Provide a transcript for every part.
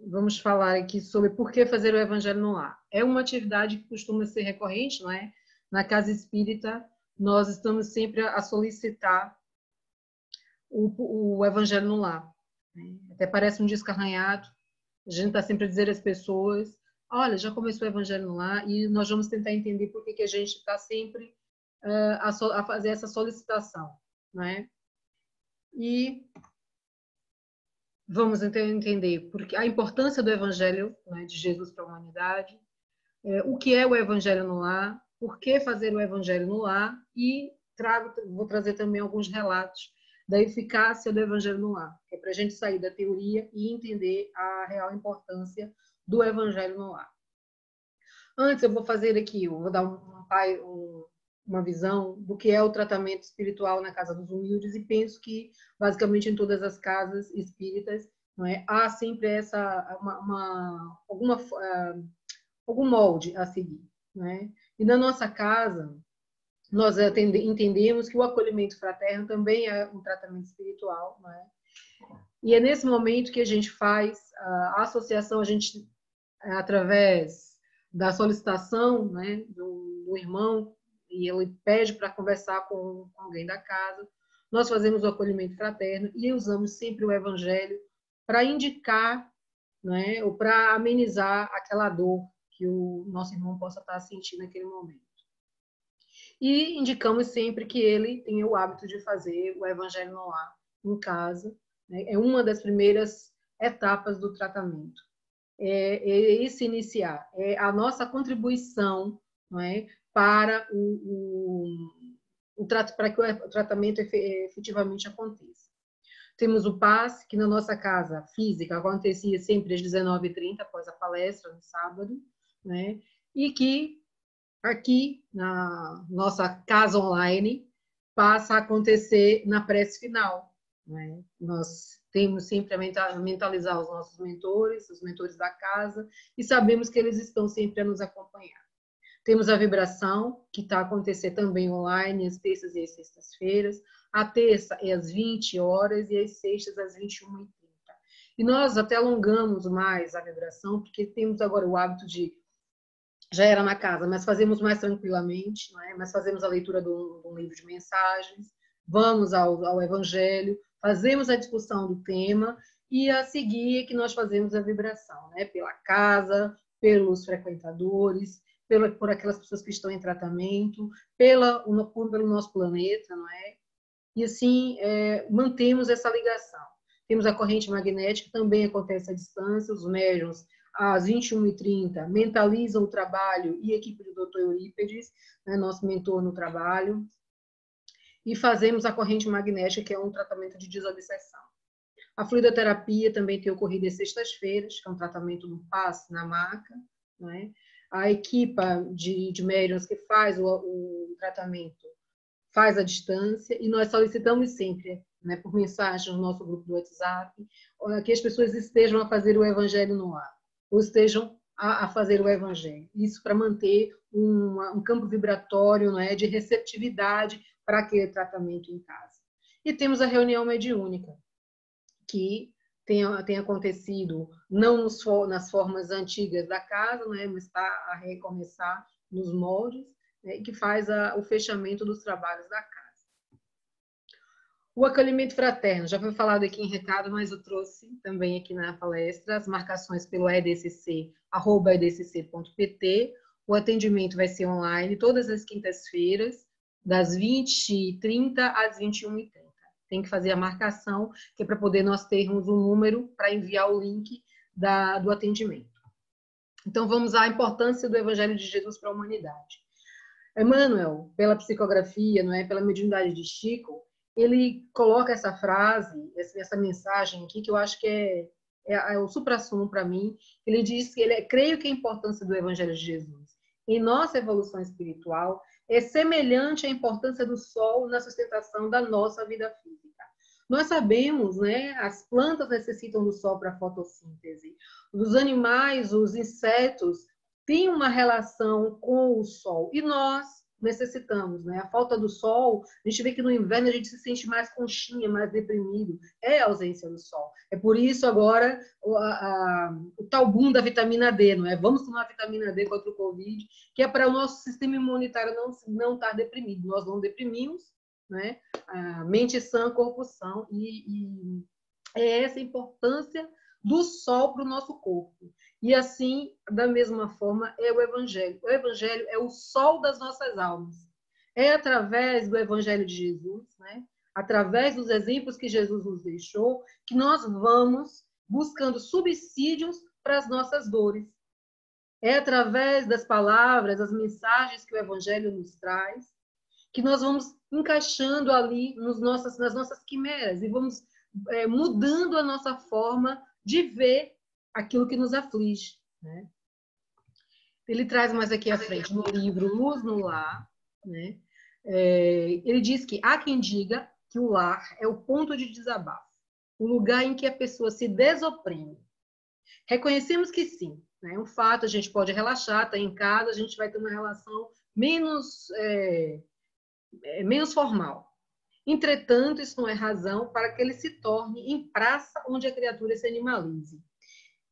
Vamos falar aqui sobre por que fazer o Evangelho no lar. É uma atividade que costuma ser recorrente, não é? Na casa espírita, nós estamos sempre a solicitar o Evangelho no lar. Até parece um disco arranhado. A gente está sempre a dizer às pessoas: olha, já começou o Evangelho no lar, e nós vamos tentar entender por que a gente está sempre a fazer essa solicitação, não é? E vamos então entender porque a importância do Evangelho, né, de Jesus para a humanidade, o que é o Evangelho no lar, por que fazer o Evangelho no lar, e vou trazer também alguns relatos da eficácia do Evangelho no lar, que é para a gente sair da teoria e entender a real importância do Evangelho no lar. Antes eu vou fazer aqui, eu vou dar uma visão do que é o tratamento espiritual na Casa dos Humildes, e penso que basicamente em todas as casas espíritas, não é, há sempre algum molde a seguir, não é? E na nossa casa nós entendemos que o acolhimento fraterno também é um tratamento espiritual, não é? E é nesse momento que a gente faz a associação, a gente através da solicitação, né, do irmão, e ele pede para conversar com alguém da casa, nós fazemos o acolhimento fraterno e usamos sempre o Evangelho para indicar, né, ou para amenizar aquela dor que o nosso irmão possa estar sentindo naquele momento. E indicamos sempre que ele tenha o hábito de fazer o Evangelho no lar, em casa, né? É uma das primeiras etapas do tratamento. É se iniciar, é a nossa contribuição, não é, para para que o tratamento efetivamente aconteça. Temos o passe, que na nossa casa física acontecia sempre às 19h30, após a palestra, no sábado, né? E que aqui, na nossa casa online, passa a acontecer na prece final, né? Nós temos sempre a mentalizar os nossos mentores, os mentores da casa, e sabemos que eles estão sempre a nos acompanhar. Temos a vibração, que está a acontecer também online, às terças e às sextas-feiras. A terça é às 20 horas e às sextas às 21h30. E nós até alongamos mais a vibração, porque temos agora o hábito de, já era na casa, mas fazemos mais tranquilamente, não é? Mas fazemos a leitura de um livro de mensagens, vamos ao Evangelho, fazemos a discussão do tema, e a seguir é que nós fazemos a vibração, né? Pela casa, pelos frequentadores, por aquelas pessoas que estão em tratamento, pelo nosso planeta, não é? E assim, mantemos essa ligação. Temos a corrente magnética, que também acontece à distância, os médiuns às 21h30 mentalizam o trabalho, e a equipe do Dr. Eurípedes, né, nosso mentor no trabalho, e fazemos a corrente magnética, que é um tratamento de desobsessão. A fluidoterapia também tem ocorrido às sextas-feiras, que é um tratamento no passe, na maca, né? A equipa de médiuns que faz o tratamento faz à distância, e nós solicitamos sempre, né, por mensagem no nosso grupo do WhatsApp, que as pessoas estejam a fazer o Evangelho no ar, ou estejam a fazer o Evangelho. Isso para manter um campo vibratório, né, de receptividade para aquele tratamento em casa. E temos a reunião mediúnica, que tem acontecido não nas formas antigas da casa, né, mas está a recomeçar nos moldes, né, que faz o fechamento dos trabalhos da casa. O acolhimento fraterno, já foi falado aqui em recado, mas eu trouxe também aqui na palestra as marcações pelo edcc, @edcc.pt. O atendimento vai ser online todas as quintas-feiras, das 20h30 às 21h30. Tem que fazer a marcação, que é para poder nós termos um número para enviar o link do atendimento. Então, vamos à importância do Evangelho de Jesus para a humanidade. Emmanuel, pela psicografia, não é, pela mediunidade de Chico, ele coloca essa frase, essa mensagem aqui, que eu acho que é o suprassumo para mim. Ele diz que creio que a importância do Evangelho de Jesus em nossa evolução espiritual é semelhante à importância do sol na sustentação da nossa vida física. Nós sabemos, né, as plantas necessitam do sol para a fotossíntese. Os animais, os insetos, têm uma relação com o sol. E nós, necessitamos, né? A falta do sol, a gente vê que no inverno a gente se sente mais conchinha, mais deprimido, é a ausência do sol. É por isso agora o tal boom da vitamina D, não é? Vamos tomar vitamina D contra o Covid, que é para o nosso sistema imunitário não estar deprimido. Nós não deprimimos, né? Mente sã, corpo são, e é essa a importância do sol para o nosso corpo. E assim, da mesma forma, é o Evangelho. O Evangelho é o sol das nossas almas. É através do Evangelho de Jesus, né? Através dos exemplos que Jesus nos deixou, que nós vamos buscando subsídios para as nossas dores. É através das palavras, das mensagens que o Evangelho nos traz, que nós vamos encaixando ali nas nossas quimeras e vamos mudando a nossa forma de ver aquilo que nos aflige, né? Ele traz mais aqui à frente, no livro Luz no Lar, né? Ele diz que há quem diga que o lar é o ponto de desabafo, o lugar em que a pessoa se desoprime. Reconhecemos que sim, né? É um fato, a gente pode relaxar, tá em casa, a gente vai ter uma relação menos formal. Entretanto, isso não é razão para que ele se torne em praça onde a criatura se animalize.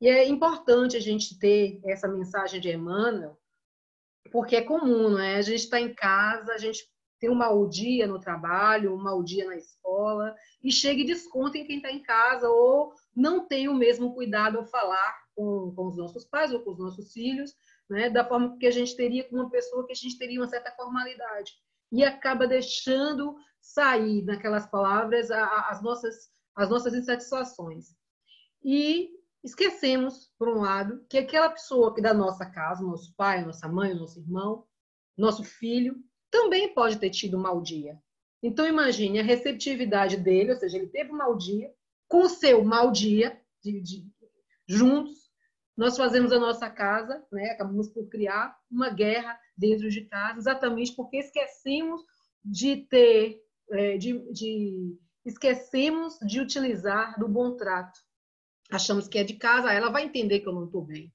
E é importante a gente ter essa mensagem de Emmanuel, porque é comum, não é? A gente está em casa, a gente tem um mau dia no trabalho, um mau dia na escola, e chega e desconta em quem está em casa, ou não tem o mesmo cuidado ao falar com os nossos pais ou com os nossos filhos, né? Da forma que a gente teria com uma pessoa que a gente teria uma certa formalidade. E acaba deixando sair naquelas palavras as nossas insatisfações. E esquecemos, por um lado, que aquela pessoa que da nossa casa, nosso pai, nossa mãe, nosso irmão, nosso filho, também pode ter tido um mau dia. Então, imagine a receptividade dele, ou seja, ele teve um mau dia, com o seu mau dia, juntos, nós fazemos a nossa casa, né? Acabamos por criar uma guerra dentro de casa, exatamente porque esquecemos esquecemos de utilizar do bom trato. Achamos que é de casa, ela vai entender que eu não estou bem,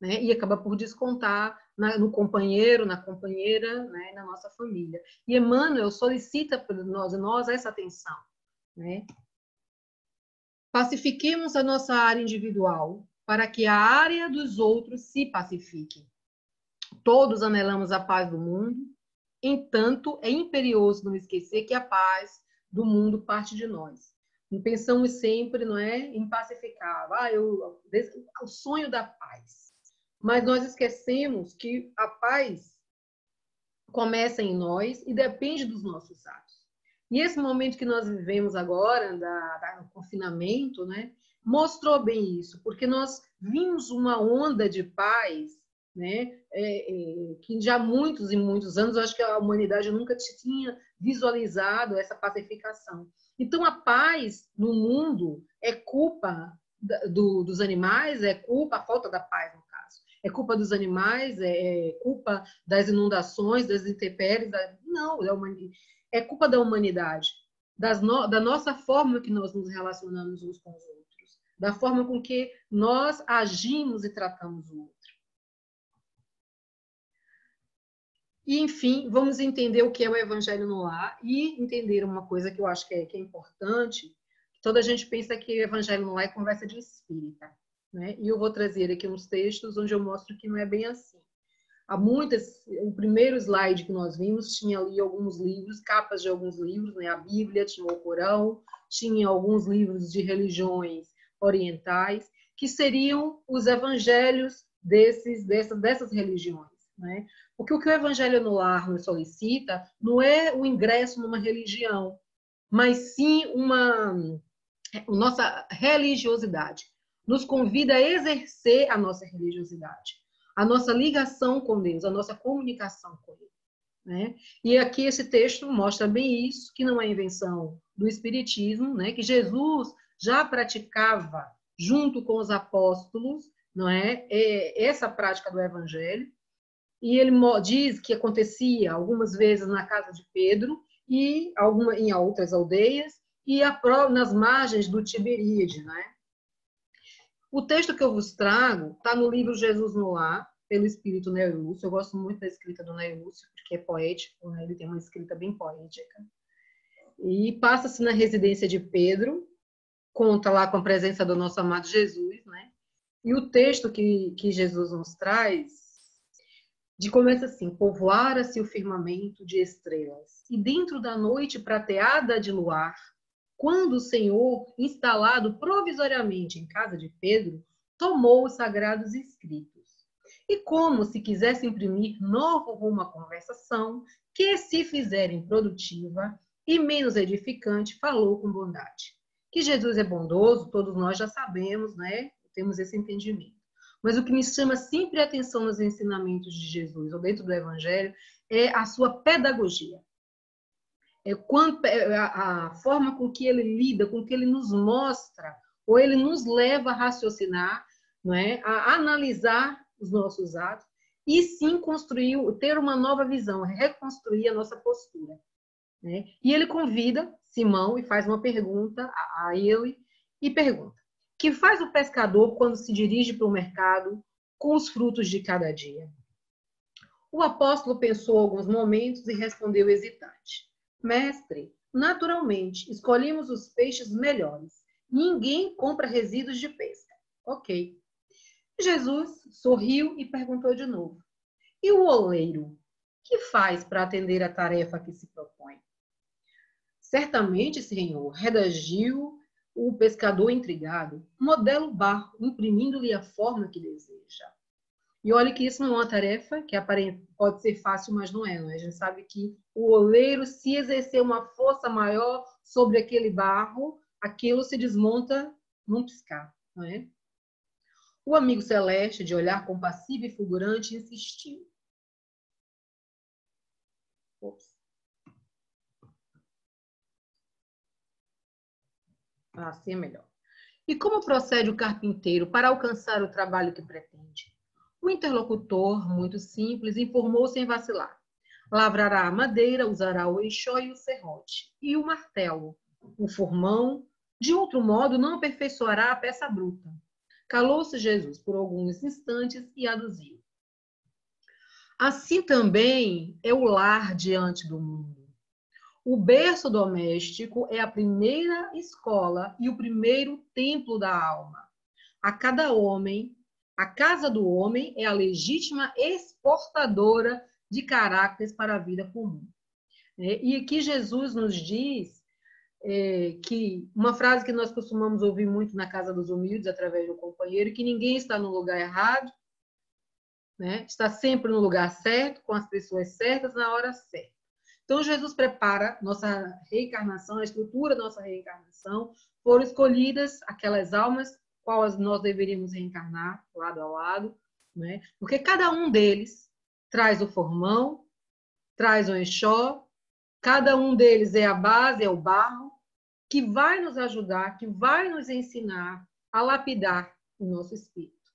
né? E acaba por descontar no companheiro, na companheira, né? Na nossa família. E Emmanuel solicita para nós essa atenção, né? Pacifiquemos a nossa área individual para que a área dos outros se pacifique. Todos anelamos a paz do mundo, entanto, é imperioso não esquecer que a paz do mundo parte de nós. Pensamos sempre, não é, em pacificar, o sonho da paz. Mas nós esquecemos que a paz começa em nós e depende dos nossos atos. E esse momento que nós vivemos agora, do confinamento, né, mostrou bem isso, porque nós vimos uma onda de paz, né, que já há muitos e muitos anos, eu acho que a humanidade nunca tinha visualizado essa pacificação. Então, a paz no mundo é culpa dos animais, a falta da paz, no caso. É culpa dos animais, é culpa das inundações, das intempéries. Não, é culpa da humanidade, da nossa forma que nós nos relacionamos uns com os outros, da forma com que nós agimos e tratamos o outro. E, enfim, vamos entender o que é o Evangelho no Lar e entender uma coisa que eu acho que é importante. Toda a gente pensa que o Evangelho no Lar é conversa de espírita, né? E eu vou trazer aqui uns textos onde eu mostro que não é bem assim. O primeiro slide que nós vimos tinha ali alguns livros, capas de alguns livros, né? A Bíblia, tinha o Corão, tinha alguns livros de religiões orientais, que seriam os evangelhos dessas religiões, né? Porque o que o Evangelho no Lar nos solicita não é o ingresso numa religião, mas sim nossa religiosidade. Nos convida a exercer a nossa religiosidade, a nossa ligação com Deus, a nossa comunicação com Ele, né? E aqui esse texto mostra bem isso, que não é invenção do Espiritismo, né? Que Jesus já praticava junto com os apóstolos, não é? Essa prática do Evangelho. E ele diz que acontecia algumas vezes na casa de Pedro e em outras aldeias e nas margens do Tiberíade, né? O texto que eu vos trago está no livro Jesus no Lar, pelo espírito Neo Lúcio. Eu gosto muito da escrita do Neo Lúcio, porque é poético, né? Ele tem uma escrita bem poética. E passa-se na residência de Pedro, conta lá com a presença do nosso amado Jesus, né? E o texto que Jesus nos traz começa assim: povoara-se o firmamento de estrelas, e dentro da noite prateada de luar, quando o Senhor, instalado provisoriamente em casa de Pedro, tomou os sagrados escritos. E como se quisesse imprimir novo rumo à conversação, que se fizerem produtiva e menos edificante, falou com bondade. Que Jesus é bondoso, todos nós já sabemos, né? Temos esse entendimento. Mas o que me chama sempre a atenção nos ensinamentos de Jesus, ou dentro do Evangelho, é a sua pedagogia. A forma com que ele lida, com que ele nos mostra, ou ele nos leva a raciocinar, não é? A analisar os nossos atos, e sim ter uma nova visão, reconstruir a nossa postura. Né? E ele convida Simão e faz uma pergunta a ele, e pergunta: que faz o pescador quando se dirige para o mercado com os frutos de cada dia? O apóstolo pensou alguns momentos e respondeu hesitante: mestre, naturalmente, escolhemos os peixes melhores. Ninguém compra resíduos de pesca. Ok. Jesus sorriu e perguntou de novo: e o oleiro? Que faz para atender a tarefa que se propõe? Certamente, Senhor, redagiu o pescador intrigado, modela o barco, imprimindo-lhe a forma que deseja. E olha que isso não é uma tarefa que pode ser fácil, mas não é. Não é? A gente sabe que o oleiro, se exercer uma força maior sobre aquele barro, aquilo se desmonta num piscar. Não é? O amigo celeste, de olhar compassivo e fulgurante, insistiu. Ops. Assim é melhor. E como procede o carpinteiro para alcançar o trabalho que pretende? O interlocutor, muito simples, informou sem vacilar. Lavrará a madeira, usará o eixó e o serrote, e o martelo. O formão, de outro modo, não aperfeiçoará a peça bruta. Calou-se Jesus por alguns instantes e aduziu: assim também é o lar diante do mundo. O berço doméstico é a primeira escola e o primeiro templo da alma. A cada homem, a casa do homem é a legítima exportadora de caracteres para a vida comum. E aqui Jesus nos diz que uma frase que nós costumamos ouvir muito na Casa dos Humildes, através do companheiro, que ninguém está no lugar errado, né? Está sempre no lugar certo, com as pessoas certas, na hora certa. Então, Jesus prepara nossa reencarnação, a estrutura da nossa reencarnação. Foram escolhidas aquelas almas quais nós deveríamos reencarnar, lado a lado, né? Porque cada um deles traz o formão, traz o enxó, cada um deles é a base, é o barro, que vai nos ajudar, que vai nos ensinar a lapidar o nosso espírito.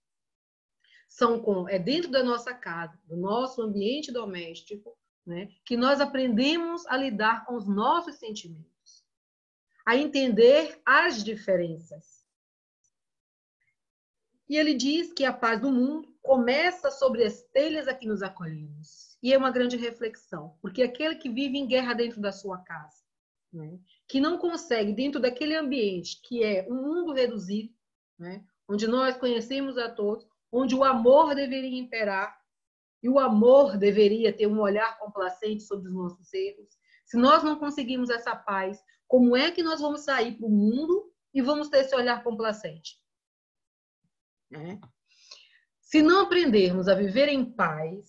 É dentro da nossa casa, do nosso ambiente doméstico, né, que nós aprendemos a lidar com os nossos sentimentos, a entender as diferenças. E ele diz que a paz do mundo começa sobre as telhas a que nos acolhemos. E é uma grande reflexão, porque aquele que vive em guerra dentro da sua casa, né, que não consegue, dentro daquele ambiente que é um mundo reduzido, né, onde nós conhecemos a todos, onde o amor deveria imperar, e o amor deveria ter um olhar complacente sobre os nossos erros. Se nós não conseguimos essa paz, como é que nós vamos sair para o mundo e vamos ter esse olhar complacente? Se não aprendermos a viver em paz,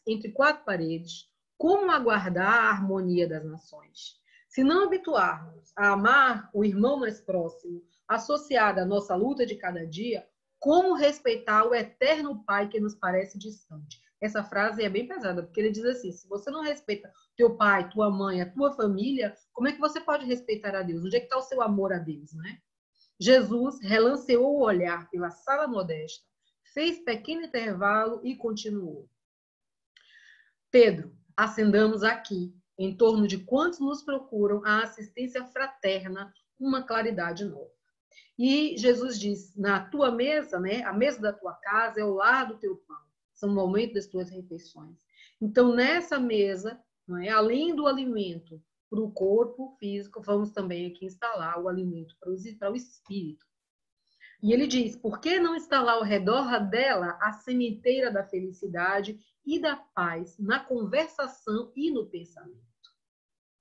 entre quatro paredes, como aguardar a harmonia das nações? Se não habituarmos a amar o irmão mais próximo, associado à nossa luta de cada dia, como respeitar o eterno Pai que nos parece distante? Essa frase é bem pesada, porque ele diz assim: se você não respeita teu pai, tua mãe, a tua família, como é que você pode respeitar a Deus? Onde é que está o seu amor a Deus, né? Jesus relanceou o olhar pela sala modesta, fez pequeno intervalo e continuou. Pedro, acendamos aqui, em torno de quantos nos procuram a assistência fraterna, uma claridade nova. E Jesus diz, na tua mesa, né, a mesa da tua casa é ao lado do teu pão. São o momento das tuas refeições. Então, nessa mesa, não é, além do alimento para o corpo físico, vamos também aqui instalar o alimento para o espírito. E ele diz, por que não instalar ao redor dela a sementeira da felicidade e da paz na conversação e no pensamento?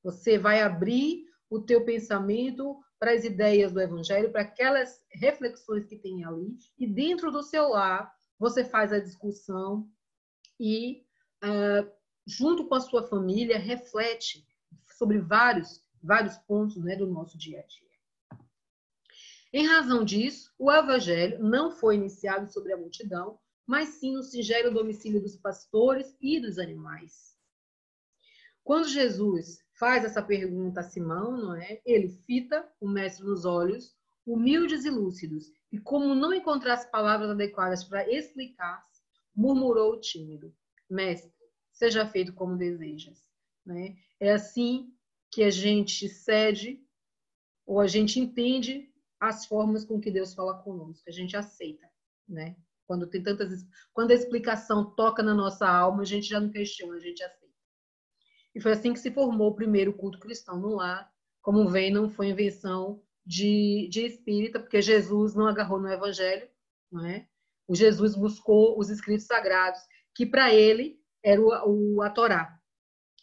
Você vai abrir o teu pensamento para as ideias do evangelho, para aquelas reflexões que tem ali, e dentro do seu lar você faz a discussão e, junto com a sua família, reflete sobre vários pontos, né, do nosso dia a dia. Em razão disso, o evangelho não foi iniciado sobre a multidão, mas sim no singelo domicílio dos pastores e dos animais. Quando Jesus faz essa pergunta a Simão, não é? Ele fita o mestre nos olhos, humildes e lúcidos, e como não encontrasse palavras adequadas para explicar, murmurou tímido: Mestre, seja feito como desejas. Né? É assim que a gente cede ou a gente entende as formas com que Deus fala conosco, a gente aceita, né? Quando a explicação toca na nossa alma, a gente já não questiona, a gente aceita. E foi assim que se formou o primeiro culto cristão no lar. Como vem, não foi invenção de espírita, porque Jesus não agarrou no evangelho, não é? O Jesus buscou os escritos sagrados, que para ele era a Torá.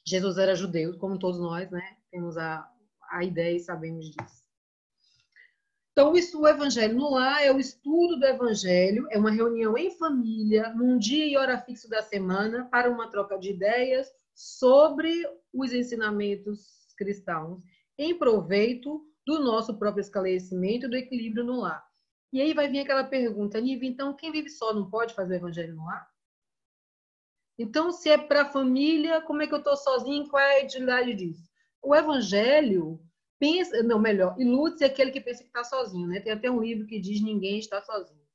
Jesus era judeu, como todos nós, né? Temos a ideia e sabemos disso. Então, o Evangelho no Lar é o estudo do Evangelho, é uma reunião em família, num dia e hora fixo da semana, para uma troca de ideias sobre os ensinamentos cristãos, em proveito do nosso próprio esclarecimento e do equilíbrio no lar. E aí vai vir aquela pergunta, Nive, então quem vive só não pode fazer o Evangelho no lar? Então, se é para a família, como é que eu estou sozinho? Qual é a utilidade disso? O Evangelho pensa, não, melhor, ilude-se aquele que pensa que está sozinho, né? Tem até um livro que diz ninguém está sozinho,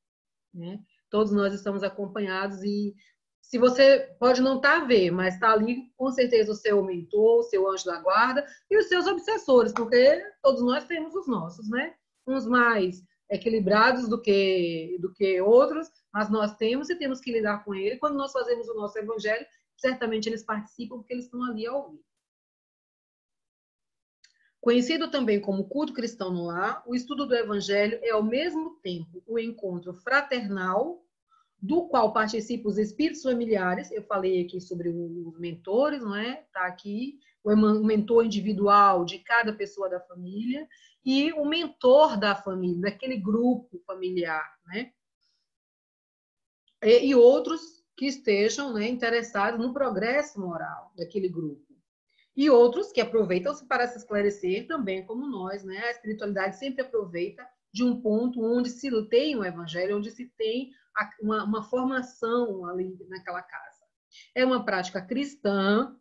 né? Todos nós estamos acompanhados e se você pode não estar a ver, mas está ali com certeza o seu mentor, o seu anjo da guarda e os seus obsessores, porque todos nós temos os nossos, né? Uns mais equilibrados do que outros, mas nós temos e temos que lidar com ele. Quando nós fazemos o nosso evangelho, certamente eles participam porque eles estão ali a ouvir. Conhecido também como culto cristão no lar, o estudo do evangelho é ao mesmo tempo o encontro fraternal, do qual participam os espíritos familiares. Eu falei aqui sobre os mentores, não é? Está aqui o mentor individual de cada pessoa da família e o mentor da família, daquele grupo familiar, né? E outros que estejam, né, interessados no progresso moral daquele grupo. E outros que aproveitam-se para se esclarecer também, como nós, né? A espiritualidade sempre aproveita de um ponto onde se tem o evangelho, onde se tem uma formação ali naquela casa. É uma prática cristã,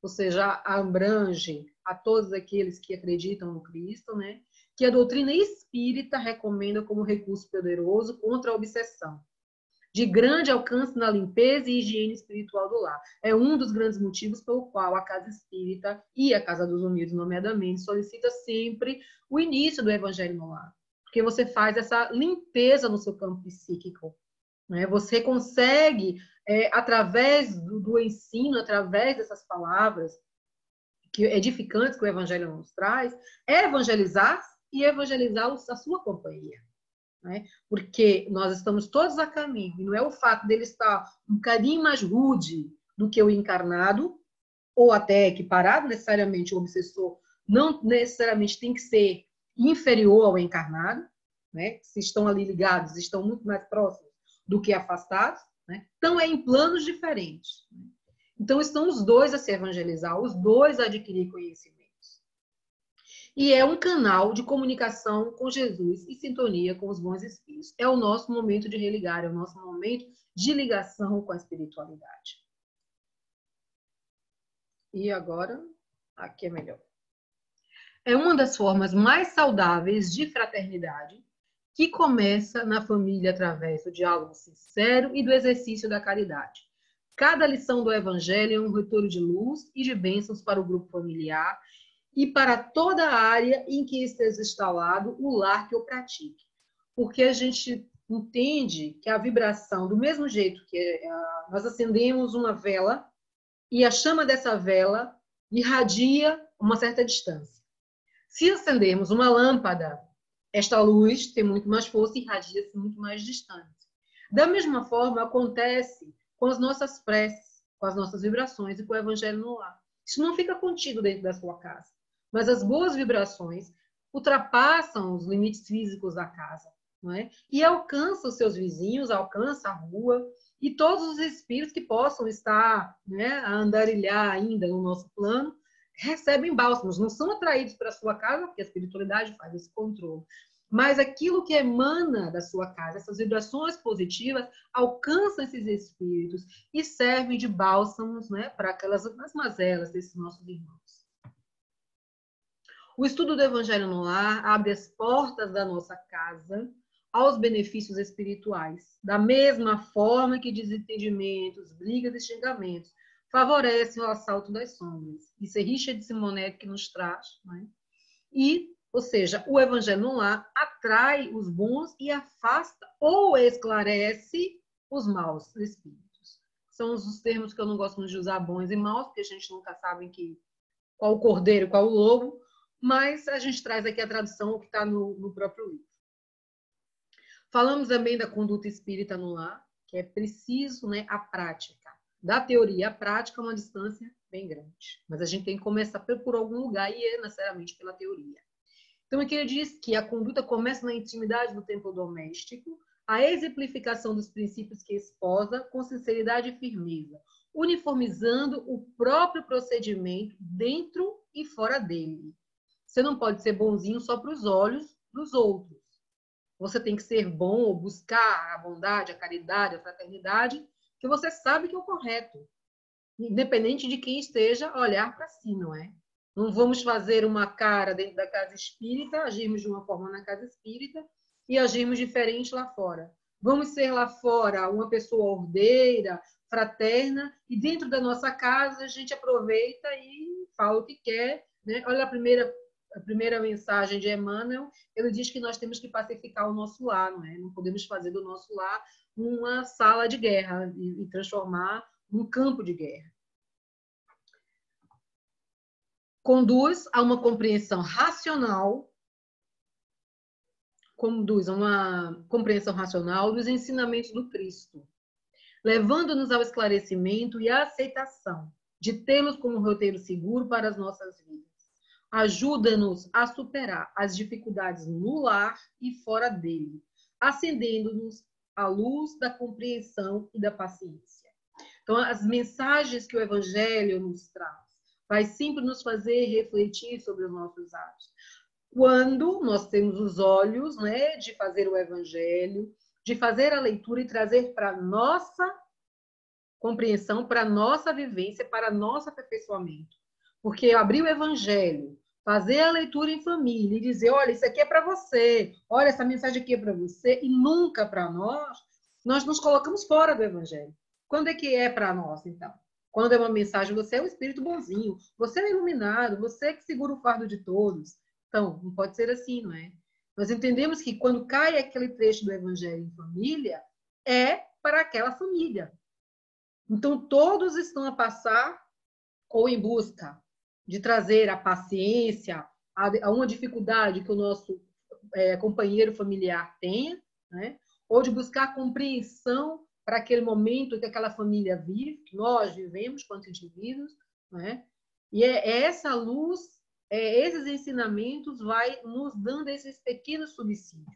ou seja, abrange a todos aqueles que acreditam no Cristo, né? Que a doutrina espírita recomenda como recurso poderoso contra a obsessão, de grande alcance na limpeza e higiene espiritual do lar. É um dos grandes motivos pelo qual a Casa Espírita e a Casa dos Humildes, nomeadamente, solicita sempre o início do Evangelho no lar. Porque você faz essa limpeza no seu campo psíquico. Né? Você consegue, através do ensino, através dessas palavras que edificantes que o Evangelho nos traz, evangelizar e evangelizá-los a sua companhia. Né? Porque nós estamos todos a caminho, e não é o fato dele estar um bocadinho mais rude do que o encarnado, ou até equiparado, necessariamente o obsessor não necessariamente tem que ser inferior ao encarnado, né? Se estão ali ligados, estão muito mais próximos do que afastados, né? Então é em planos diferentes. Né? Então estão os dois a se evangelizar, os dois a adquirir conhecimento. E é um canal de comunicação com Jesus e sintonia com os bons espíritos. É o nosso momento de religar, é o nosso momento de ligação com a espiritualidade. E agora, aqui é melhor. É uma das formas mais saudáveis de fraternidade que começa na família através do diálogo sincero e do exercício da caridade. Cada lição do Evangelho é um retorno de luz e de bênçãos para o grupo familiar e para toda a área em que esteja instalado o lar que o pratique. Porque a gente entende que a vibração, do mesmo jeito que nós acendemos uma vela e a chama dessa vela irradia uma certa distância. Se acendermos uma lâmpada, esta luz tem muito mais força e irradia-se muito mais distante. Da mesma forma, acontece com as nossas preces, com as nossas vibrações e com o Evangelho no lar. Isso não fica contido dentro da sua casa, mas as boas vibrações ultrapassam os limites físicos da casa, não é? E alcançam os seus vizinhos, alcança a rua e todos os espíritos que possam estar, né, a andarilhar ainda no nosso plano, recebem bálsamos, não são atraídos para a sua casa, porque a espiritualidade faz esse controle. Mas aquilo que emana da sua casa, essas vibrações positivas, alcançam esses espíritos e servem de bálsamos, né, para aquelas mazelas desses nossos irmãos. O estudo do Evangelho no Lar abre as portas da nossa casa aos benefícios espirituais, da mesma forma que desentendimentos, brigas e xingamentos favorecem o assalto das sombras. Isso é Richard Simonetti que nos traz, né? Ou seja, o Evangelho no Lar atrai os bons e afasta ou esclarece os maus espíritos. São os termos que eu não gosto muito de usar, bons e maus, porque a gente nunca sabe qual o cordeiro e qual o lobo, mas a gente traz aqui a tradução que está no próprio livro. Falamos também da conduta espírita no lar, que é preciso, né, a prática. Da teoria à prática é uma distância bem grande, mas a gente tem que começar por algum lugar e é necessariamente pela teoria. Então, aqui ele diz que a conduta começa na intimidade do templo doméstico, a exemplificação dos princípios que esposa com sinceridade e firmeza, uniformizando o próprio procedimento dentro e fora dele. Você não pode ser bonzinho só para os olhos dos outros. Você tem que ser bom ou buscar a bondade, a caridade, a fraternidade, que você sabe que é o correto. Independente de quem esteja a olhar para si, não é? Não vamos fazer uma cara dentro da casa espírita, agirmos de uma forma na casa espírita e agirmos diferente lá fora. Vamos ser lá fora uma pessoa ordeira, fraterna, e dentro da nossa casa a gente aproveita e fala o que quer, né? Olha a primeira mensagem de Emmanuel, ele diz que nós temos que pacificar o nosso lar, não é? Não podemos fazer do nosso lar uma sala de guerra e transformar num campo de guerra. Conduz a uma compreensão racional, dos ensinamentos do Cristo, levando-nos ao esclarecimento e à aceitação de tê-los como roteiro seguro para as nossas vidas. Ajuda-nos a superar as dificuldades no lar e fora dele, acendendo-nos a luz da compreensão e da paciência. Então, as mensagens que o Evangelho nos traz vai sempre nos fazer refletir sobre os nossos atos. Quando nós temos os olhos, né, de fazer o Evangelho, de fazer a leitura e trazer para a nossa compreensão, para a nossa vivência, para nosso aperfeiçoamento. Porque abrir o Evangelho, fazer a leitura em família e dizer, olha, isso aqui é para você, olha, essa mensagem aqui é para você, e nunca para nós nos colocamos fora do Evangelho. Quando é que é para nós, então? Quando é uma mensagem, você é um espírito bonzinho, você é iluminado, você que segura o fardo de todos. Então, não pode ser assim, não é? Nós entendemos que quando cai aquele trecho do Evangelho em família, é para aquela família. Então, todos estão a passar ou em busca de trazer a paciência a uma dificuldade que o nosso companheiro familiar tenha, né? Ou de buscar compreensão para aquele momento que aquela família vive, que nós vivemos quanto indivíduos, né? E essa luz, esses ensinamentos vai nos dando esses pequenos subsídios.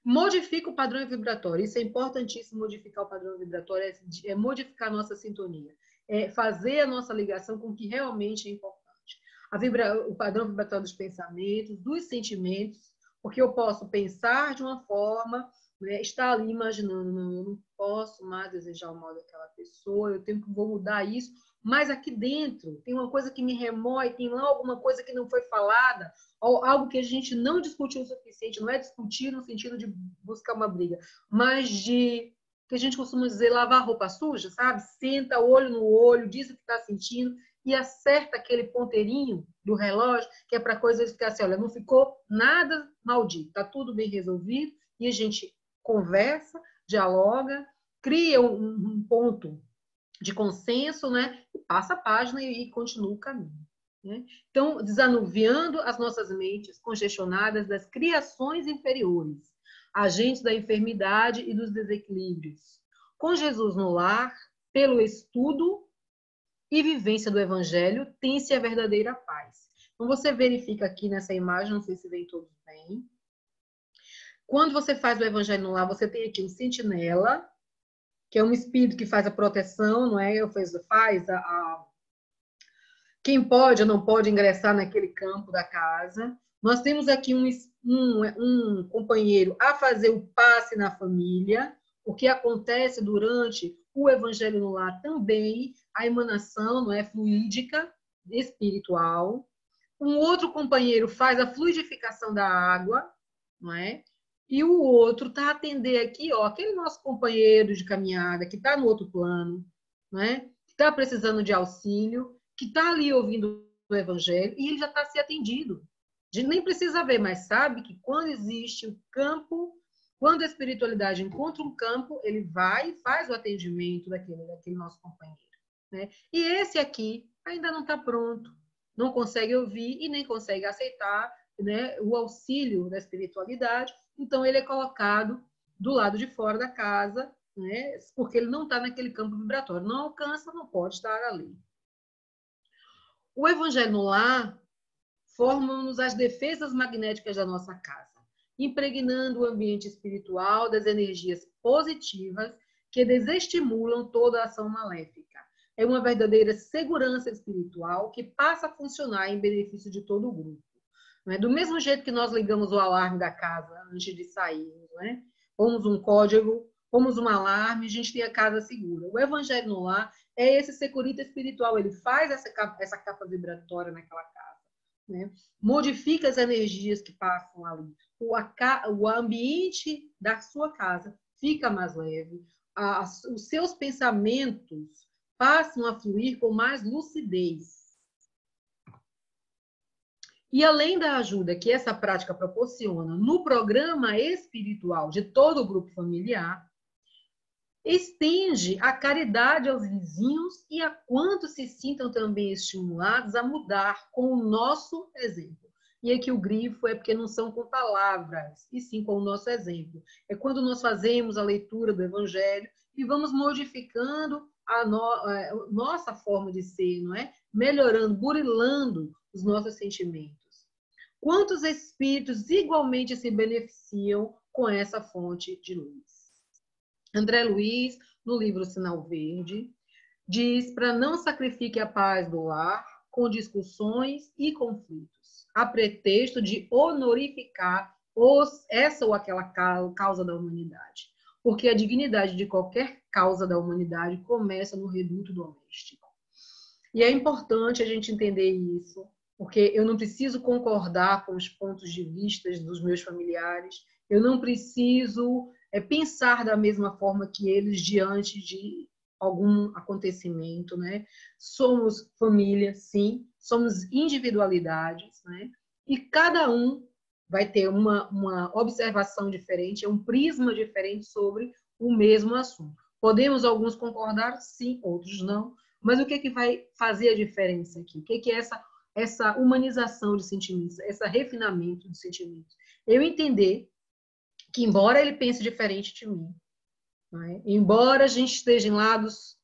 Modifica o padrão vibratório. Isso é importantíssimo, modificar o padrão vibratório, é modificar a nossa sintonia, é fazer a nossa ligação com o que realmente é importante. O padrão vibratório dos pensamentos, dos sentimentos, porque eu posso pensar de uma forma, né, estar ali imaginando, não, eu não posso mais desejar o mal daquela pessoa, vou mudar isso, mas aqui dentro tem uma coisa que me remói, tem lá alguma coisa que não foi falada, ou algo que a gente não discutiu o suficiente, não é discutir no sentido de buscar uma briga, mas de, que a gente costuma dizer, lavar roupa suja, sabe? Senta olho no olho, diz o que está sentindo, e acerta aquele ponteirinho do relógio, que é para a coisa ficar assim, olha, não ficou nada maldito, está tudo bem resolvido, e a gente conversa, dialoga, cria um ponto de consenso, né? E passa a página e continua o caminho. Né? Então, desanuviando as nossas mentes congestionadas das criações inferiores, agentes da enfermidade e dos desequilíbrios. Com Jesus no lar, pelo estudo e vivência do Evangelho, tem-se a verdadeira paz. Então, você verifica aqui nessa imagem, não sei se vem todos bem. Quando você faz o Evangelho no lar, você tem aqui um sentinela, que é um espírito que faz a proteção, não é? Faz quem pode ou não pode ingressar naquele campo da casa. Nós temos aqui um companheiro a fazer o passe na família, o que acontece durante o Evangelho no lar também, a emanação, não é, fluídica, espiritual. Um outro companheiro faz a fluidificação da água, não é? E o outro está a atender aqui, ó, aquele nosso companheiro de caminhada que está no outro plano, né? Que está precisando de auxílio, que está ali ouvindo o Evangelho e ele já está se atendido. A gente nem precisa ver, mas sabe que quando existe o campo, quando a espiritualidade encontra um campo, ele vai e faz o atendimento daquele nosso companheiro. Né? E esse aqui ainda não está pronto, não consegue ouvir e nem consegue aceitar, né, o auxílio da espiritualidade, então ele é colocado do lado de fora da casa, né, porque ele não está naquele campo vibratório, não alcança, não pode estar ali. O Evangelho no lar forma-nos as defesas magnéticas da nossa casa, impregnando o ambiente espiritual das energias positivas que desestimulam toda a ação maléfica. É uma verdadeira segurança espiritual que passa a funcionar em benefício de todo o grupo. Do mesmo jeito que nós ligamos o alarme da casa antes de sairmos, né? Pomos um código, pomos um alarme, a gente tem a casa segura. O Evangelho no lar é esse securita espiritual, ele faz essa capa vibratória naquela casa, né? Modifica as energias que passam ali. O ambiente da sua casa fica mais leve, os seus pensamentos passam a fluir com mais lucidez. E além da ajuda que essa prática proporciona no programa espiritual de todo o grupo familiar, estende a caridade aos vizinhos e a quantos se sintam também estimulados a mudar com o nosso exemplo. E aqui o grifo é porque não são com palavras, e sim com o nosso exemplo. É quando nós fazemos a leitura do Evangelho e vamos modificando a nossa forma de ser, não é? Melhorando, burilando os nossos sentimentos. Quantos espíritos igualmente se beneficiam com essa fonte de luz? André Luiz, no livro Sinal Verde, diz para não sacrifique a paz do lar com discussões e conflitos, a pretexto de honorificar essa ou aquela causa da humanidade. Porque a dignidade de qualquer causa da humanidade começa no reduto doméstico. E é importante a gente entender isso, porque eu não preciso concordar com os pontos de vista dos meus familiares, eu não preciso pensar da mesma forma que eles diante de algum acontecimento, né? Somos família, sim, somos individualidades, né? E cada um vai ter uma observação diferente, um prisma diferente sobre o mesmo assunto. Podemos alguns concordar, sim, outros não, mas o que vai fazer a diferença aqui? O que é essa humanização de sentimentos, esse refinamento de sentimentos? Eu entender que, embora ele pense diferente de mim, né? Embora a gente esteja em lados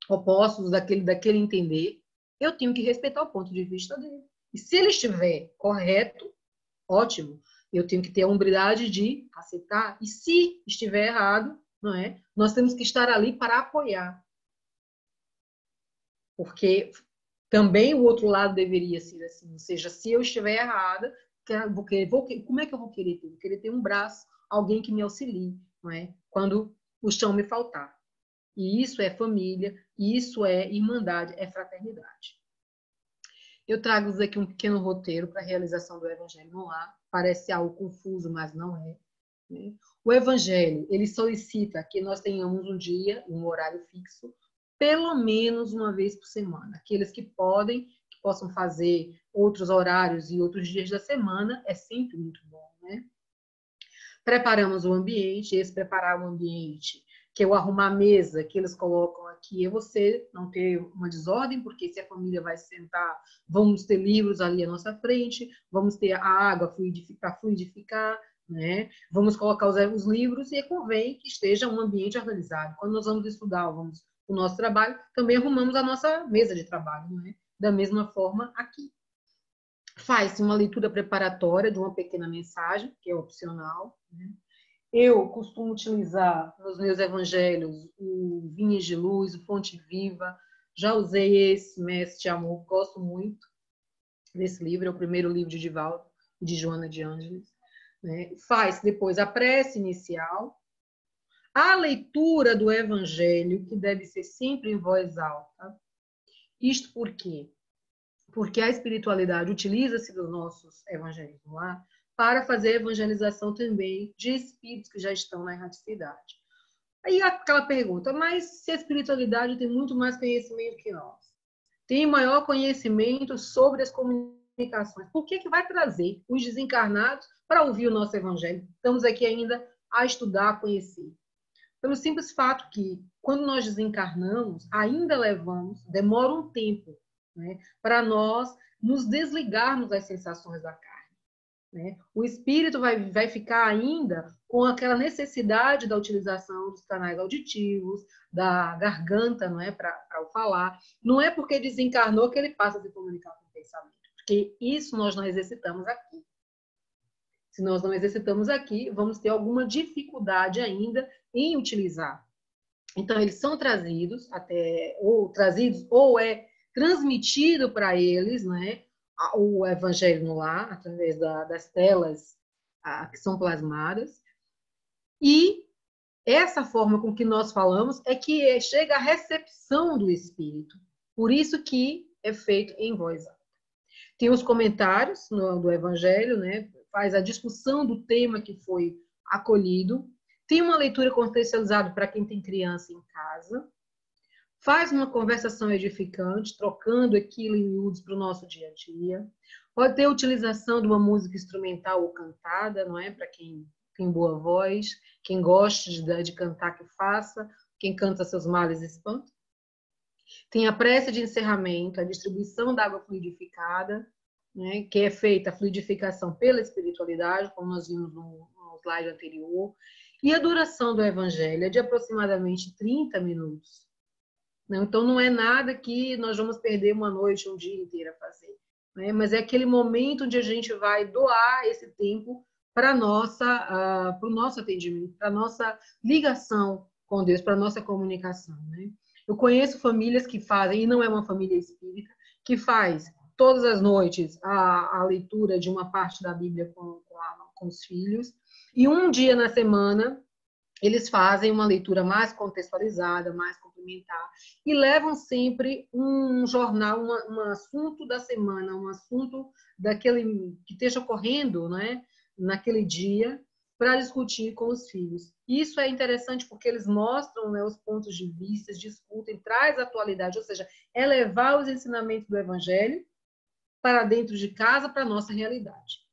opostos daquele entender, eu tenho que respeitar o ponto de vista dele. E se ele estiver correto, ótimo. Eu tenho que ter a hombridade de aceitar. E se estiver errado, não é? Nós temos que estar ali para apoiar. Porque também o outro lado deveria ser assim. Ou seja, se eu estiver errada, como é que eu vou querer ter? Vou querer ter um braço, alguém que me auxilie, não é? Quando o chão me faltar. E isso é família, isso é irmandade, é fraternidade. Eu trago aqui um pequeno roteiro para a realização do Evangelho no lar. Parece algo confuso, mas não é. Né? O Evangelho, ele solicita que nós tenhamos um dia, um horário fixo, pelo menos uma vez por semana. Aqueles que podem, que possam fazer outros horários e outros dias da semana, é sempre muito bom, né? Preparamos o ambiente, esse preparar o ambiente, que é o arrumar a mesa que eles colocam aqui, é você não ter uma desordem, porque se a família vai sentar, vamos ter livros ali à nossa frente, vamos ter a água para fluidificar, né? Vamos colocar os livros e convém que esteja um ambiente organizado. Quando nós vamos estudar, vamos o nosso trabalho, também arrumamos a nossa mesa de trabalho, né? Da mesma forma aqui. Faz-se uma leitura preparatória de uma pequena mensagem, que é opcional, né? Eu costumo utilizar nos meus evangelhos o Vinhas de Luz, o Fonte Viva. Já usei esse, Mestre de Amor, gosto muito desse livro, é o primeiro livro de Divaldo e de Joana de Ângeles. Né? Faz depois a prece inicial, a leitura do evangelho, que deve ser sempre em voz alta. Isto por quê? Porque a espiritualidade utiliza-se dos nossos evangelhos lá para fazer a evangelização também de espíritos que já estão na erraticidade. Aí aquela pergunta, mas se a espiritualidade tem muito mais conhecimento que nós, tem maior conhecimento sobre as comunicações, por que vai trazer os desencarnados para ouvir o nosso evangelho? Estamos aqui ainda a estudar, a conhecer. Pelo simples fato que, quando nós desencarnamos, ainda demora um tempo, né, para nós nos desligarmos das sensações da carne. Né? O espírito vai ficar ainda com aquela necessidade da utilização dos canais auditivos, da garganta, não é, para o falar. Não é porque desencarnou que ele passa a se comunicar com o pensamento, porque isso nós não exercitamos aqui. Se nós não exercitamos aqui, vamos ter alguma dificuldade ainda em utilizar. Então, eles são trazidos, ou é transmitido para eles, né, o evangelho no lar, através das telas que são plasmadas. E essa forma com que nós falamos é que chega a recepção do espírito. Por isso que é feito em voz alta. Tem os comentários do evangelho, né, faz a discussão do tema que foi acolhido. Tem uma leitura contextualizada para quem tem criança em casa. Faz uma conversação edificante, trocando aquilo em miúdos para o nosso dia a dia. Pode ter a utilização de uma música instrumental ou cantada, não é? Para quem tem boa voz, quem gosta de cantar, que faça. Quem canta seus males espanta. Tem a prece de encerramento, a distribuição da água fluidificada, né, que é feita a fluidificação pela espiritualidade, como nós vimos no slide anterior. E a duração do evangelho é de aproximadamente 30 minutos. Então, não é nada que nós vamos perder uma noite, um dia inteiro a fazer. Né? Mas é aquele momento onde a gente vai doar esse tempo para o nosso atendimento, para a nossa ligação com Deus, para a nossa comunicação. Né? Eu conheço famílias que fazem, e não é uma família espírita, que faz todas as noites a leitura de uma parte da Bíblia com os filhos, e um dia na semana eles fazem uma leitura mais contextualizada, mais complementar, e levam sempre um jornal, um assunto da semana, um assunto daquele que esteja ocorrendo, né, naquele dia, para discutir com os filhos. Isso é interessante porque eles mostram, né, os pontos de vista, discutem, traz atualidade, ou seja, é levar os ensinamentos do Evangelho para dentro de casa, para a nossa realidade.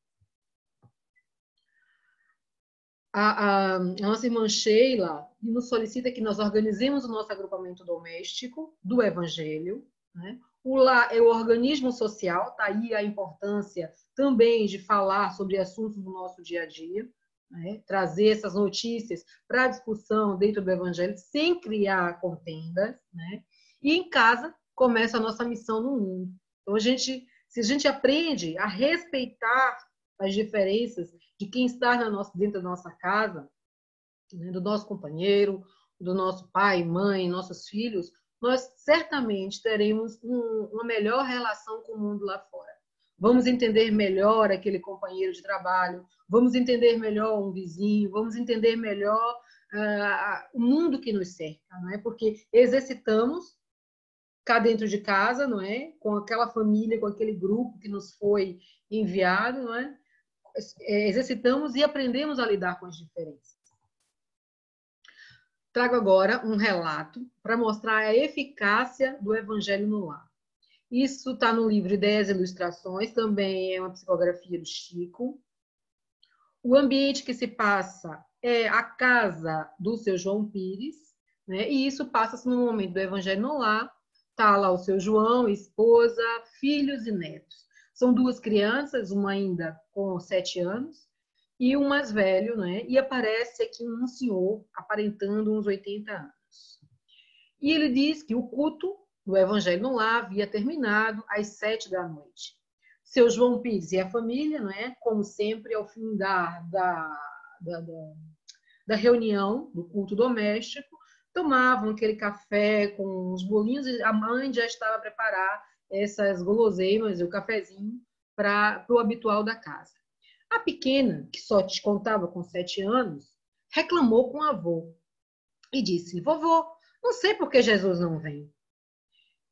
A nossa irmã Sheila nos solicita que nós organizemos o nosso agrupamento doméstico do Evangelho. Né? O lar é o organismo social, está aí a importância também de falar sobre assuntos do nosso dia a dia, né? Trazer essas notícias para a discussão dentro do Evangelho, sem criar contendas. Né? E em casa começa a nossa missão no mundo. Então, se a gente aprende a respeitar as diferenças de quem está dentro da nossa casa, né, do nosso companheiro, do nosso pai, mãe, nossos filhos, nós certamente teremos uma melhor relação com o mundo lá fora. Vamos entender melhor aquele companheiro de trabalho, vamos entender melhor um vizinho, vamos entender melhor o mundo que nos cerca, não é? Porque exercitamos cá dentro de casa, não é? Com aquela família, com aquele grupo que nos foi enviado, não é? Exercitamos e aprendemos a lidar com as diferenças. trago agora um relato para mostrar a eficácia do Evangelho no lar. Isso está no livro Ideias e Ilustrações, também é uma psicografia do Chico. O ambiente que se passa é a casa do seu João Pires, né? E isso passa-se no momento do Evangelho no lar. Está lá o seu João, esposa, filhos e netos. São duas crianças, uma ainda com 7 anos e um mais velho, né? E aparece aqui um senhor aparentando uns 80 anos. E ele diz que o culto do Evangelho no lar havia terminado às 7 da noite. Seu João Pires e a família, né? Como sempre, ao fim da reunião do culto doméstico, tomavam aquele café com os bolinhos e a mãe já estava a preparar essas guloseimas e o cafezinho para o habitual da casa. A pequena, que só te contava com 7 anos, reclamou com o avô e disse: vovô, não sei por que Jesus não vem.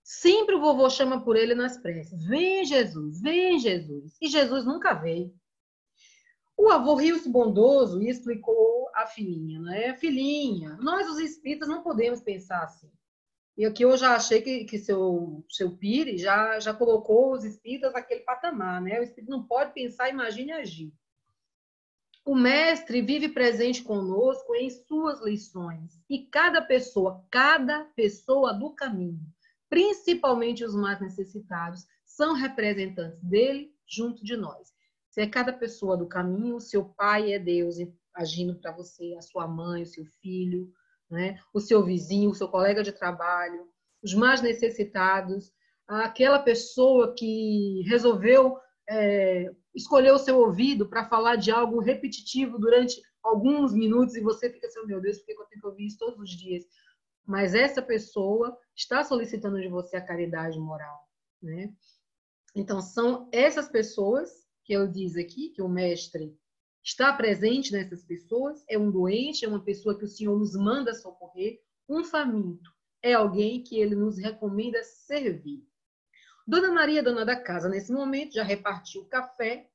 Sempre o vovô chama por ele nas preces: vem Jesus, vem Jesus. E Jesus nunca veio. O avô riu-se bondoso e explicou à filhinha, né? Filhinha, nós os espíritas não podemos pensar assim. E aqui eu já achei que seu Pires já colocou os espíritas naquele patamar, né? O espírito não pode pensar, imagine agir. O mestre vive presente conosco em suas lições. E cada pessoa do caminho, principalmente os mais necessitados, são representantes dele junto de nós. Se é cada pessoa do caminho, o seu pai é Deus agindo para você, a sua mãe, o seu filho, né? O seu vizinho, o seu colega de trabalho, os mais necessitados, aquela pessoa que resolveu escolher o seu ouvido para falar de algo repetitivo durante alguns minutos e você fica assim, meu Deus, por que eu tenho que ouvir isso todos os dias? Mas essa pessoa está solicitando de você a caridade moral, né? Então, são essas pessoas que eu diz aqui, que o mestre está presente nessas pessoas, é um doente, é uma pessoa que o Senhor nos manda socorrer, um faminto, é alguém que ele nos recomenda servir. Dona Maria, dona da casa, nesse momento, já repartiu o café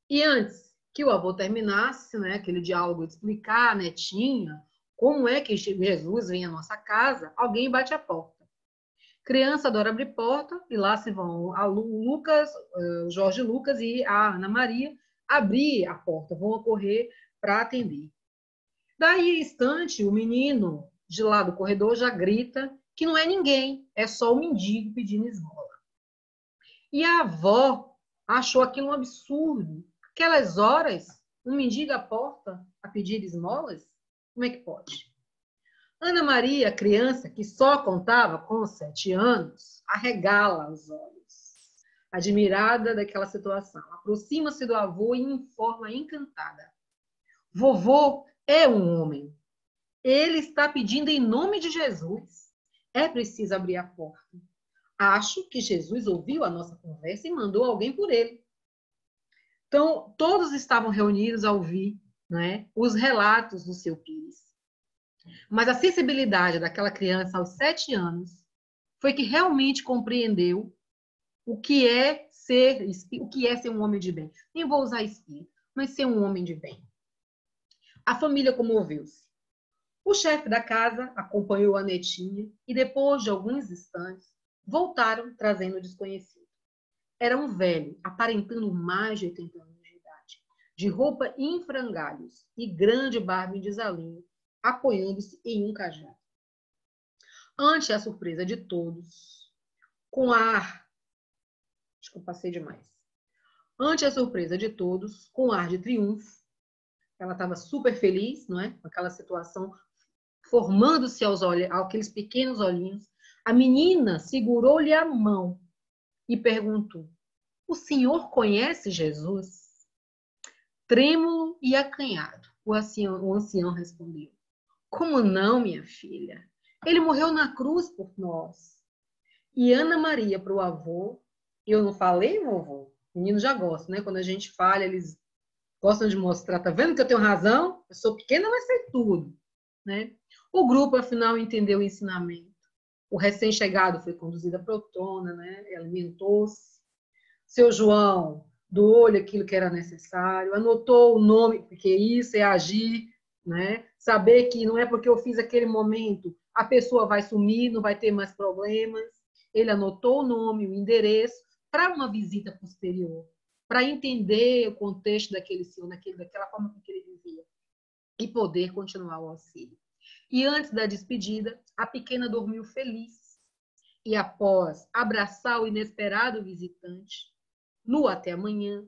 e antes que o avô terminasse, né, aquele diálogo de explicar a netinha como é que Jesus vem à nossa casa, alguém bate a porta. Criança adora abrir porta e lá se vão o Jorge Lucas e a Ana Maria abrir a porta, vão correr para atender. Daí, instante, o menino de lá do corredor já grita que não é ninguém, é só o mendigo pedindo esmola. E a avó achou aquilo um absurdo. Aquelas horas, um mendigo à porta a pedir esmolas? Como é que pode? Ana Maria, criança que só contava com 7 anos, arregala os olhos, admirada daquela situação. Aproxima-se do avô e informa encantada: vovô é um homem. Ele está pedindo em nome de Jesus. É preciso abrir a porta. Acho que Jesus ouviu a nossa conversa e mandou alguém por ele. Então, todos estavam reunidos a ouvir, né, os relatos do seu Pires. Mas a sensibilidade daquela criança aos 7 anos foi que realmente compreendeu o que é ser um homem de bem. Nem vou usar espírito, mas ser um homem de bem. A família comoveu-se. O chefe da casa acompanhou a netinha e depois de alguns instantes voltaram trazendo o desconhecido. Era um velho, aparentando mais de 80 anos de idade, de roupa em frangalhos e grande barba em desalinho, apoiando-se em um cajado. Ante a surpresa de todos, com ar... Acho que eu passei demais. Ante a surpresa de todos, com ar de triunfo, ela estava super feliz, não é? Com aquela situação, formando-se aqueles pequenos olhinhos. A menina segurou-lhe a mão e perguntou: o senhor conhece Jesus? Trêmulo e acanhado, o ancião respondeu: como não, minha filha? Ele morreu na cruz por nós. E Ana Maria para o avô: eu não falei, vovô? O menino já gosta, né? Quando a gente fala, eles gostam de mostrar, tá vendo que eu tenho razão? Eu sou pequena, mas sei tudo, né? O grupo, afinal, entendeu o ensinamento. O recém-chegado foi conduzido à protona, né? Alimentou-se. Seu João doou-lhe aquilo que era necessário, anotou o nome, porque isso é agir, né? Saber que não é porque eu fiz aquele momento, a pessoa vai sumir, não vai ter mais problemas. Ele anotou o nome, o endereço, para uma visita posterior, para entender o contexto daquele senhor, daquela forma com que ele vivia, e poder continuar o auxílio. E antes da despedida, a pequena dormiu feliz. E após abraçar o inesperado visitante, no até amanhã,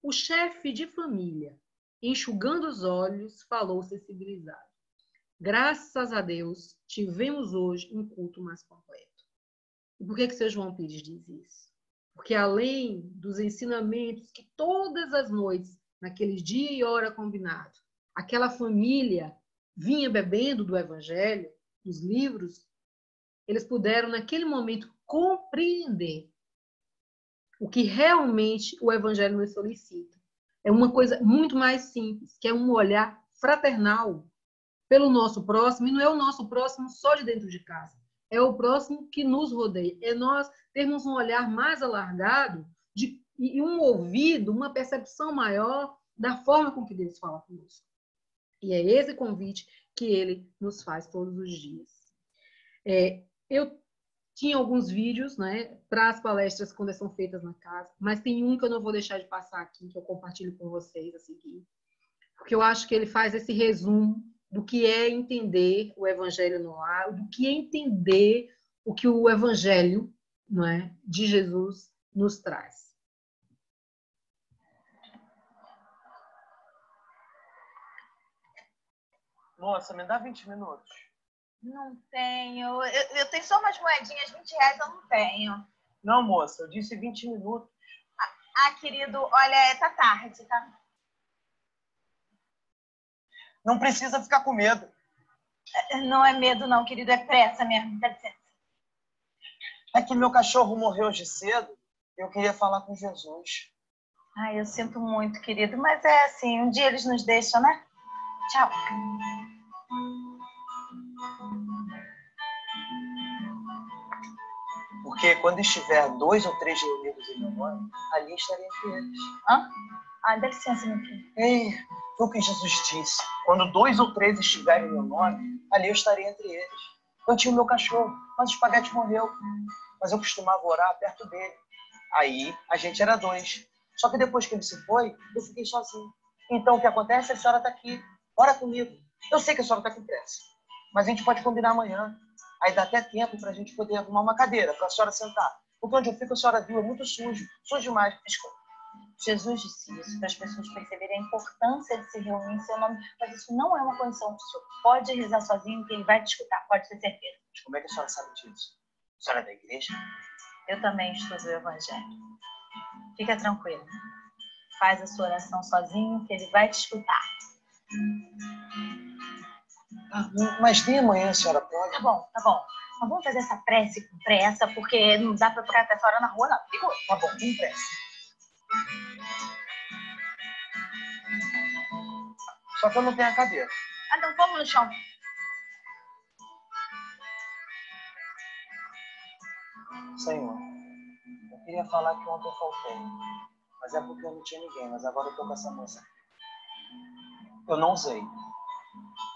o chefe de família, enxugando os olhos, falou sensibilizado. Graças a Deus, tivemos hoje um culto mais completo. E por que seu João Pires diz isso? Porque além dos ensinamentos que todas as noites, naquele dia e hora combinado, aquela família vinha bebendo do Evangelho, dos livros, eles puderam, naquele momento, compreender o que realmente o Evangelho nos solicita. É uma coisa muito mais simples, que é um olhar fraternal pelo nosso próximo, e não é o nosso próximo só de dentro de casa, é o próximo que nos rodeia. É nós termos um olhar mais alargado e um ouvido, uma percepção maior da forma com que Deus fala conosco. E é esse convite que ele nos faz todos os dias. Eu tinha alguns vídeos, né, para as palestras quando são feitas na casa, mas tem um que eu não vou deixar de passar aqui, que eu compartilho com vocês a seguir, porque eu acho que ele faz esse resumo do que é entender o Evangelho no lar, do que é entender o que o Evangelho, não é, de Jesus nos traz. Moça, me dá 20 minutos. Não tenho. Eu tenho só umas moedinhas, R$20 eu não tenho. Não, moça, eu disse 20 minutos. Querido, olha, tá tarde, tá? Não precisa ficar com medo. Não é medo não, querido, é pressa mesmo, dá licença. É que meu cachorro morreu hoje cedo e eu queria falar com Jesus. Ai, eu sinto muito, querido, mas é assim, um dia eles nos deixam, né? Tchau. Porque quando estiver 2 ou 3 reunidos em meu nome, ali estarei entre eles. Hã? Dá licença, meu filho. Ei, foi o que Jesus disse. Quando 2 ou 3 estiverem em meu nome, ali eu estarei entre eles. Eu tinha o meu cachorro, mas o espaguete morreu. Mas eu costumava orar perto dele. Aí, a gente era 2. Só que depois que ele se foi, eu fiquei sozinho. Então, o que acontece? A senhora está aqui. Ora comigo. Eu sei que a senhora está com pressa. Mas a gente pode combinar amanhã. Aí dá até tempo para a gente poder arrumar uma cadeira para a senhora sentar. Porque onde eu fico, a senhora viu, é muito sujo. Sujo demais. Desculpa. Jesus disse isso para as pessoas perceberem a importância de se reunir em seu nome. Mas isso não é uma condição. O senhor pode rezar sozinho que ele vai te escutar. Pode ter certeza. Mas como é que a senhora sabe disso? A senhora é da igreja? Eu também estudo o Evangelho. Fica tranquilo. Faz a sua oração sozinho que ele vai te escutar. Mas nem amanhã a senhora pode? Tá bom. Mas vamos fazer essa prece com pressa, porque não dá para ficar até essa hora na rua, não. Segura. Tá bom, com pressa. Só que eu não tenho a cadeira. Não, vamos no chão. Senhor, eu queria falar que ontem eu faltei. Mas é porque eu não tinha ninguém. Mas agora eu tô com essa moça aqui. Eu não usei.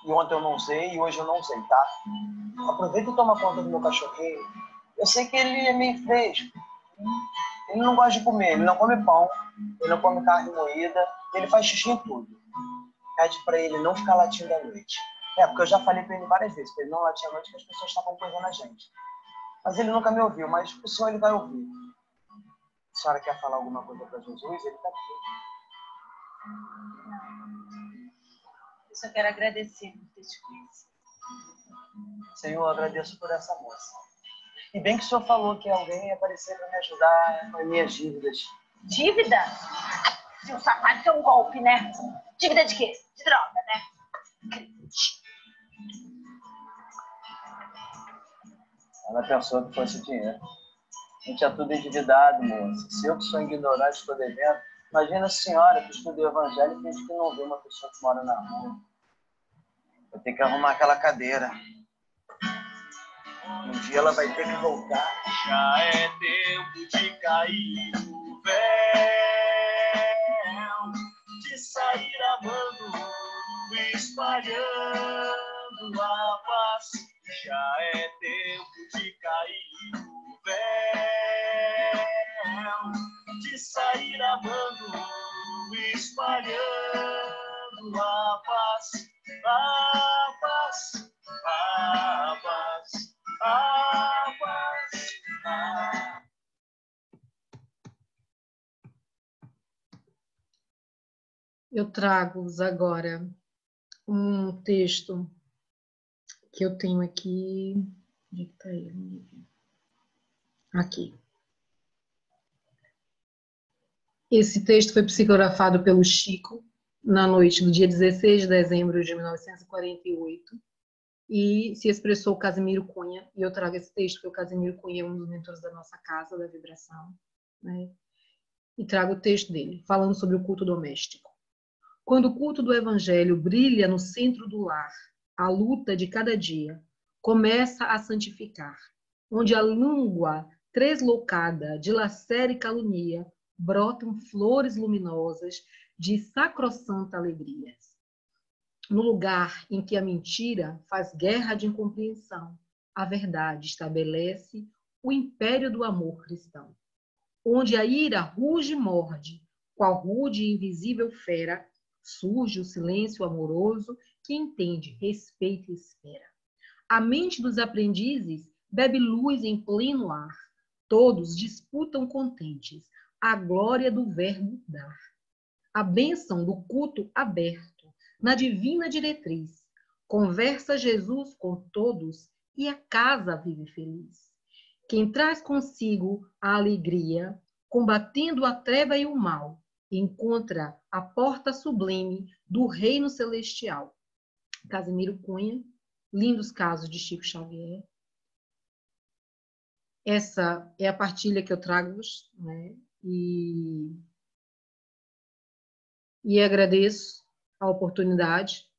E ontem eu não usei e hoje eu não usei, tá? Aproveita e toma conta do meu cachorrinho. Eu sei que ele é meio fresco. Ele não gosta de comer. Ele não come pão. Ele não come carne moída. Ele faz xixi em tudo. Pede pra ele não ficar latindo à noite. Porque eu já falei pra ele várias vezes. Pra ele não latir à noite que as pessoas estavam coisando a gente. Mas ele nunca me ouviu. Mas o senhor ele vai ouvir. A senhora quer falar alguma coisa pra Jesus? Ele tá aqui. Eu só quero agradecer por ter te conhecido. Senhor, eu agradeço por essa moça. E bem que o senhor falou que alguém ia aparecer para me ajudar com as minhas dívidas. Dívida? Seu safado, isso é um golpe, né? Dívida de quê? De droga, né? Ela pensou que fosse dinheiro. A gente é tudo endividado, moça. Se eu que sou ignorante estou devendo, imagina a senhora que estuda o evangelho e finge que não vê uma pessoa que mora na rua. Vai ter que arrumar aquela cadeira. Um dia ela vai ter que voltar. Já é tempo de cair o véu, de sair amando o espalhando a paz. Já é tempo de cair o véu, de sair amando, espalhando a paz, a paz, a paz, a paz, a... Eu trago-vos agora um texto que eu tenho aqui. Onde está ele? Aqui. Esse texto foi psicografado pelo Chico na noite do dia 16 de dezembro de 1948 e se expressou o Casimiro Cunha. E eu trago esse texto porque o Casimiro Cunha é um dos mentores da nossa casa, da Vibração, né? E trago o texto dele, falando sobre o culto doméstico. Quando o culto do Evangelho brilha no centro do lar, a luta de cada dia começa a santificar, onde a língua treslocada de lacera e calunia brotam flores luminosas de sacrossanta alegria. No lugar em que a mentira faz guerra de incompreensão, a verdade estabelece o império do amor cristão. Onde a ira ruge e morde, qual rude e invisível fera, surge o silêncio amoroso que entende, respeita e espera. A mente dos aprendizes bebe luz em pleno ar. Todos disputam contentes a glória do verbo dar. A bênção do culto aberto, na divina diretriz, conversa Jesus com todos e a casa vive feliz. Quem traz consigo a alegria, combatendo a treva e o mal, encontra a porta sublime do reino celestial. Casimiro Cunha, lindos casos de Chico Xavier. Essa é a partilha que eu trago-vos, né? E agradeço a oportunidade.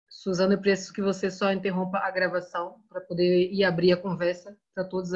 Suzana, eu preciso que você só interrompa a gravação para poder ir abrir a conversa para todos